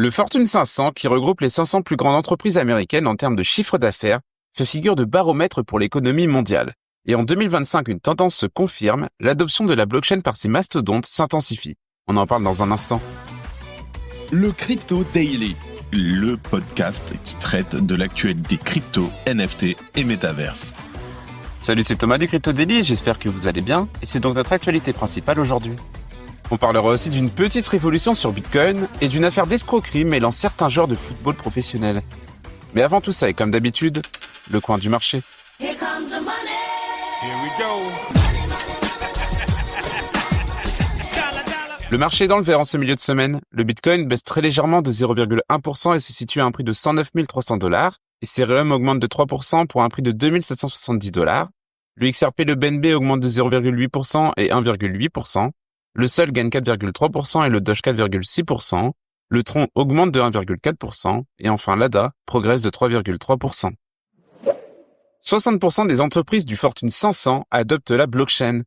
Le Fortune 500, qui regroupe les 500 plus grandes entreprises américaines en termes de chiffre d'affaires, fait figure de baromètre pour l'économie mondiale. Et en 2025, une tendance se confirme, l'adoption de la blockchain par ces mastodontes s'intensifie. On en parle dans un instant. Le Crypto Daily, le podcast qui traite de l'actualité crypto, NFT et métaverse. Salut, c'est Thomas du Crypto Daily, j'espère que vous allez bien, et c'est donc notre actualité principale aujourd'hui. On parlera aussi d'une petite révolution sur Bitcoin et d'une affaire d'escroquerie mêlant certains joueurs de football professionnels. Mais avant tout ça, et comme d'habitude, le coin du marché. Here comes the money. Here we go. Le marché est dans le vert en ce milieu de semaine. Le Bitcoin baisse très légèrement de 0,1% et se situe à un prix de 109 300 $. Ethereum augmente de 3% pour un prix de 2 770 $. Le XRP, le BNB augmente de 0,8% et 1,8%. Le Sol gagne 4,3% et le Doge 4,6%. Le Tron augmente de 1,4% et enfin l'ADA progresse de 3,3%. 60% des entreprises du Fortune 500 adoptent la blockchain.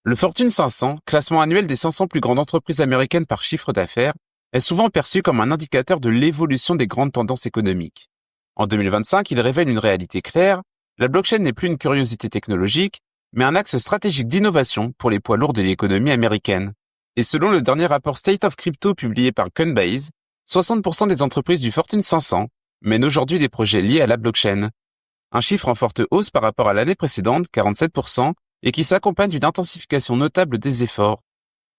Le Fortune 500, classement annuel des 500 plus grandes entreprises américaines par chiffre d'affaires, est souvent perçu comme un indicateur de l'évolution des grandes tendances économiques. En 2025, il révèle une réalité claire. La blockchain n'est plus une curiosité technologique, mais un axe stratégique d'innovation pour les poids lourds de l'économie américaine. Et selon le dernier rapport State of Crypto publié par Coinbase, 60% des entreprises du Fortune 500 mènent aujourd'hui des projets liés à la blockchain. Un chiffre en forte hausse par rapport à l'année précédente, 47%, et qui s'accompagne d'une intensification notable des efforts.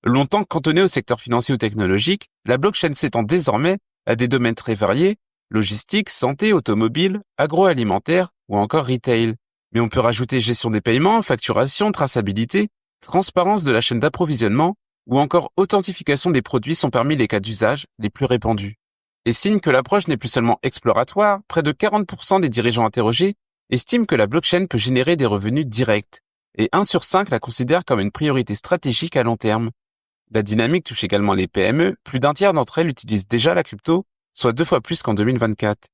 Longtemps cantonnée au secteur financier ou technologique, la blockchain s'étend désormais à des domaines très variés, logistique, santé, automobile, agroalimentaire ou encore retail. Mais on peut rajouter gestion des paiements, facturation, traçabilité, transparence de la chaîne d'approvisionnement ou encore authentification des produits sont parmi les cas d'usage les plus répandus. Et signe que l'approche n'est plus seulement exploratoire, près de 40% des dirigeants interrogés estiment que la blockchain peut générer des revenus directs. Et 1 sur 5 la considère comme une priorité stratégique à long terme. La dynamique touche également les PME, plus d'un tiers d'entre elles utilisent déjà la crypto, soit 2 fois plus qu'en 2024.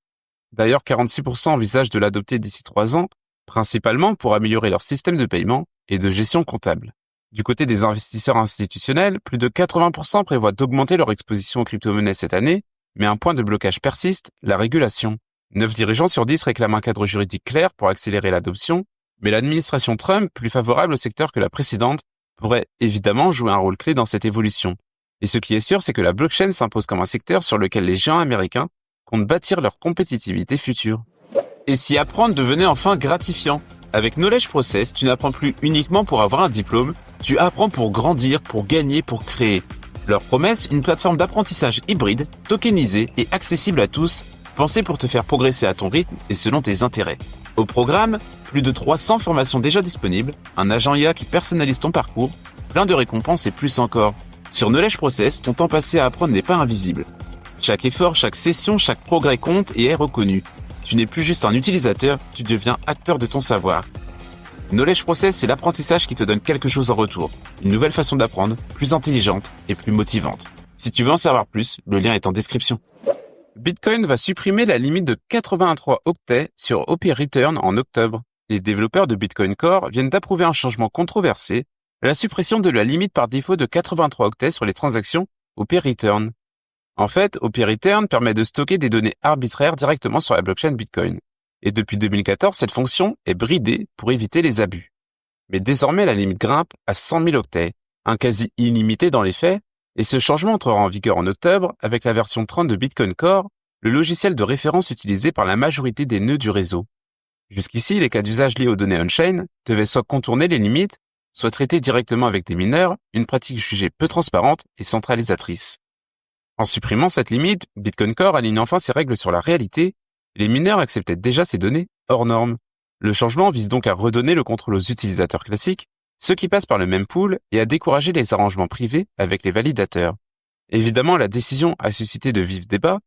D'ailleurs, 46% envisagent de l'adopter d'ici 3 ans, principalement pour améliorer leur système de paiement et de gestion comptable. Du côté des investisseurs institutionnels, plus de 80% prévoient d'augmenter leur exposition aux crypto-monnaies cette année, mais un point de blocage persiste, la régulation. 9 dirigeants sur 10 réclament un cadre juridique clair pour accélérer l'adoption, mais l'administration Trump, plus favorable au secteur que la précédente, pourrait évidemment jouer un rôle clé dans cette évolution. Et ce qui est sûr, c'est que la blockchain s'impose comme un secteur sur lequel les géants américains comptent bâtir leur compétitivité future. Et si apprendre devenait enfin gratifiant? Avec Knowledge Process, tu n'apprends plus uniquement pour avoir un diplôme, tu apprends pour grandir, pour gagner, pour créer. Leur promesse, une plateforme d'apprentissage hybride, tokenisée et accessible à tous, pensée pour te faire progresser à ton rythme et selon tes intérêts. Au programme, plus de 300 formations déjà disponibles, un agent IA qui personnalise ton parcours, plein de récompenses et plus encore. Sur Knowledge Process, ton temps passé à apprendre n'est pas invisible. Chaque effort, chaque session, chaque progrès compte et est reconnu. Tu n'es plus juste un utilisateur, tu deviens acteur de ton savoir. Knowledge Process, c'est l'apprentissage qui te donne quelque chose en retour. Une nouvelle façon d'apprendre, plus intelligente et plus motivante. Si tu veux en savoir plus, le lien est en description. Bitcoin va supprimer la limite de 83 octets sur OP Return en octobre. Les développeurs de Bitcoin Core viennent d'approuver un changement controversé, la suppression de la limite par défaut de 83 octets sur les transactions OP Return. En fait, OP Return permet de stocker des données arbitraires directement sur la blockchain Bitcoin. Et depuis 2014, cette fonction est bridée pour éviter les abus. Mais désormais, la limite grimpe à 100 000 octets, un quasi illimité dans les faits, et ce changement entrera en vigueur en octobre avec la version 30 de Bitcoin Core, le logiciel de référence utilisé par la majorité des nœuds du réseau. Jusqu'ici, les cas d'usage liés aux données on-chain devaient soit contourner les limites, soit traiter directement avec des mineurs, une pratique jugée peu transparente et centralisatrice. En supprimant cette limite, Bitcoin Core aligne enfin ses règles sur la réalité. Les mineurs acceptaient déjà ces données hors normes. Le changement vise donc à redonner le contrôle aux utilisateurs classiques, ceux qui passent par le même pool, et à décourager les arrangements privés avec les validateurs. Évidemment, la décision a suscité de vifs débats.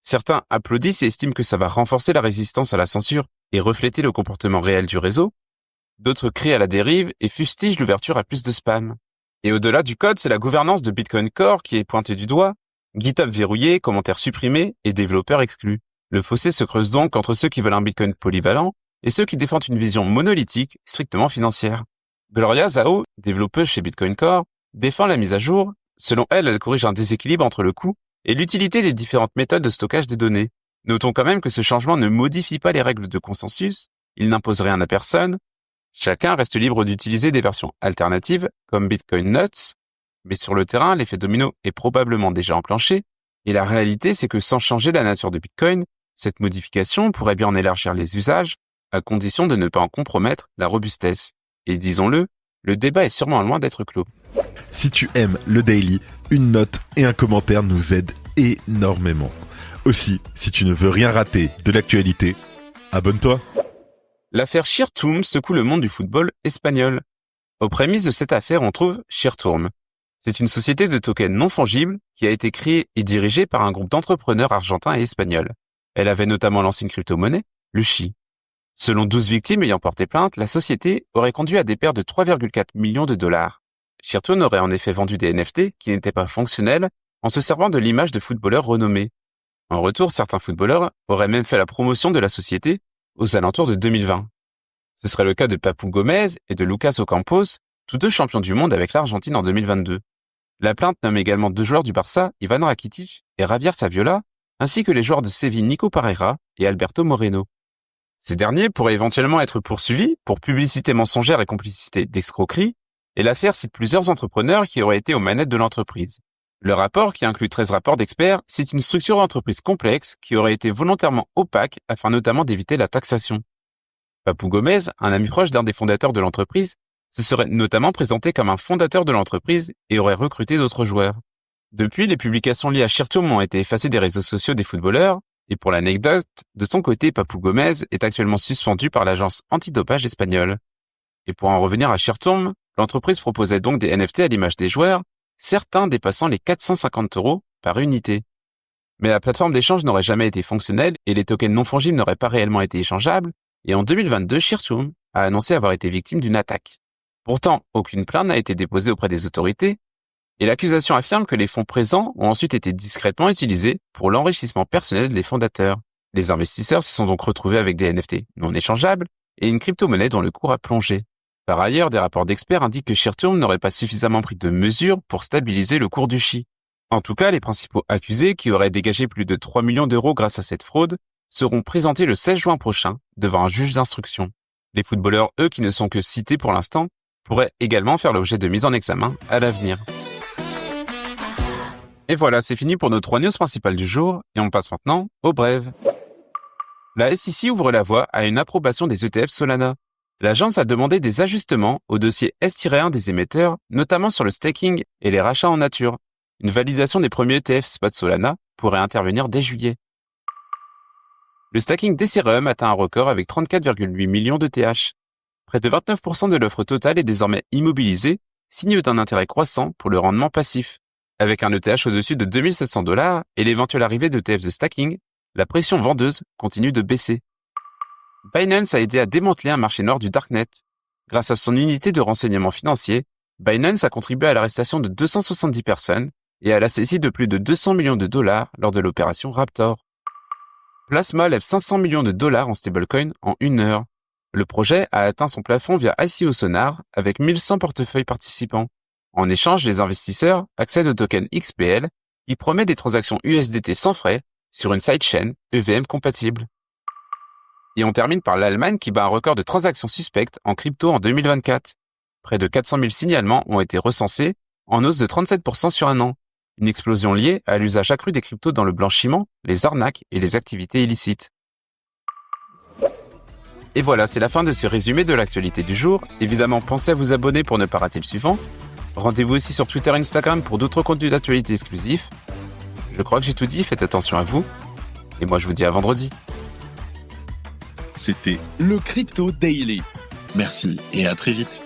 Certains applaudissent et estiment que ça va renforcer la résistance à la censure et refléter le comportement réel du réseau. D'autres crient à la dérive et fustigent l'ouverture à plus de spam. Et au-delà du code, c'est la gouvernance de Bitcoin Core qui est pointée du doigt. GitHub verrouillé, commentaires supprimés et développeurs exclus. Le fossé se creuse donc entre ceux qui veulent un Bitcoin polyvalent et ceux qui défendent une vision monolithique, strictement financière. Gloria Zhao, développeuse chez Bitcoin Core, défend la mise à jour. Selon elle, elle corrige un déséquilibre entre le coût et l'utilité des différentes méthodes de stockage des données. Notons quand même que ce changement ne modifie pas les règles de consensus, il n'impose rien à personne, chacun reste libre d'utiliser des versions alternatives comme Bitcoin Nuts, mais sur le terrain, l'effet domino est probablement déjà enclenché, et la réalité c'est que sans changer la nature de Bitcoin, cette modification pourrait bien en élargir les usages, à condition de ne pas en compromettre la robustesse. Et disons-le, le débat est sûrement loin d'être clos. Si tu aimes le Daily, une note et un commentaire nous aident énormément. Aussi, si tu ne veux rien rater de l'actualité, abonne-toi. L'affaire Shirtum secoue le monde du football espagnol. Aux prémices de cette affaire, on trouve Shirtum. C'est une société de tokens non fongibles qui a été créée et dirigée par un groupe d'entrepreneurs argentins et espagnols. Elle avait notamment lancé une crypto-monnaie, le Chi. Selon 12 victimes ayant porté plainte, la société aurait conduit à des pertes de 3,4 millions de dollars. Shirtum aurait en effet vendu des NFT qui n'étaient pas fonctionnels en se servant de l'image de footballeurs renommés. En retour, certains footballeurs auraient même fait la promotion de la société aux alentours de 2020. Ce serait le cas de Papu Gomez et de Lucas Ocampos, tous deux champions du monde avec l'Argentine en 2022. La plainte nomme également 2 joueurs du Barça, Ivan Rakitic et Javier Saviola, ainsi que les joueurs de Séville Nico Pereira et Alberto Moreno. Ces derniers pourraient éventuellement être poursuivis pour publicité mensongère et complicité d'escroquerie, et l'affaire cite plusieurs entrepreneurs qui auraient été aux manettes de l'entreprise. Le rapport, qui inclut 13 rapports d'experts, cite une structure d'entreprise complexe qui aurait été volontairement opaque afin notamment d'éviter la taxation. Papu Gomez, un ami proche d'un des fondateurs de l'entreprise, se serait notamment présenté comme un fondateur de l'entreprise et aurait recruté d'autres joueurs. Depuis, les publications liées à Shirtum ont été effacées des réseaux sociaux des footballeurs, et pour l'anecdote, de son côté, Papu Gomez est actuellement suspendu par l'agence antidopage espagnole. Et pour en revenir à Shirtum, l'entreprise proposait donc des NFT à l'image des joueurs, certains dépassant les 450 € par unité. Mais la plateforme d'échange n'aurait jamais été fonctionnelle et les tokens non fongibles n'auraient pas réellement été échangeables, et en 2022, Shirtum a annoncé avoir été victime d'une attaque. Pourtant, aucune plainte n'a été déposée auprès des autorités, et l'accusation affirme que les fonds présents ont ensuite été discrètement utilisés pour l'enrichissement personnel des fondateurs. Les investisseurs se sont donc retrouvés avec des NFT non échangeables et une crypto-monnaie dont le cours a plongé. Par ailleurs, des rapports d'experts indiquent que Shirtum n'aurait pas suffisamment pris de mesures pour stabiliser le cours du Chi. En tout cas, les principaux accusés, qui auraient dégagé plus de 3 millions d'euros grâce à cette fraude, seront présentés le 16 juin prochain devant un juge d'instruction. Les footballeurs, eux, qui ne sont que cités pour l'instant, pourraient également faire l'objet de mise en examen à l'avenir. Et voilà, c'est fini pour nos 3 news principales du jour, et on passe maintenant aux brèves. La SEC ouvre la voie à une approbation des ETF Solana. L'agence a demandé des ajustements au dossier S-1 des émetteurs, notamment sur le staking et les rachats en nature. Une validation des premiers ETF Spot Solana pourrait intervenir dès juillet. Le stacking d'Ethereum atteint un record avec 34,8 millions de TH. Près de 29% de l'offre totale est désormais immobilisée, signe d'un intérêt croissant pour le rendement passif. Avec un ETH au-dessus de 2700 $ et l'éventuelle arrivée d'ETF de stacking, la pression vendeuse continue de baisser. Binance a aidé à démanteler un marché noir du Darknet. Grâce à son unité de renseignement financier, Binance a contribué à l'arrestation de 270 personnes et à la saisie de plus de 200 millions de dollars lors de l'opération Raptor. Plasma lève 500 millions de dollars en stablecoin en 1 heure. Le projet a atteint son plafond via ICO Sonar avec 1100 portefeuilles participants. En échange, les investisseurs accèdent au token XPL qui promet des transactions USDT sans frais sur une sidechain EVM compatible. Et on termine par l'Allemagne qui bat un record de transactions suspectes en crypto en 2024. Près de 400 000 signalements ont été recensés, en hausse de 37% sur un an. Une explosion liée à l'usage accru des cryptos dans le blanchiment, les arnaques et les activités illicites. Et voilà, c'est la fin de ce résumé de l'actualité du jour. Évidemment, pensez à vous abonner pour ne pas rater le suivant. Rendez-vous aussi sur Twitter et Instagram pour d'autres contenus d'actualité exclusifs. Je crois que j'ai tout dit, faites attention à vous. Et moi, je vous dis à vendredi. C'était le Crypto Daily. Merci et à très vite.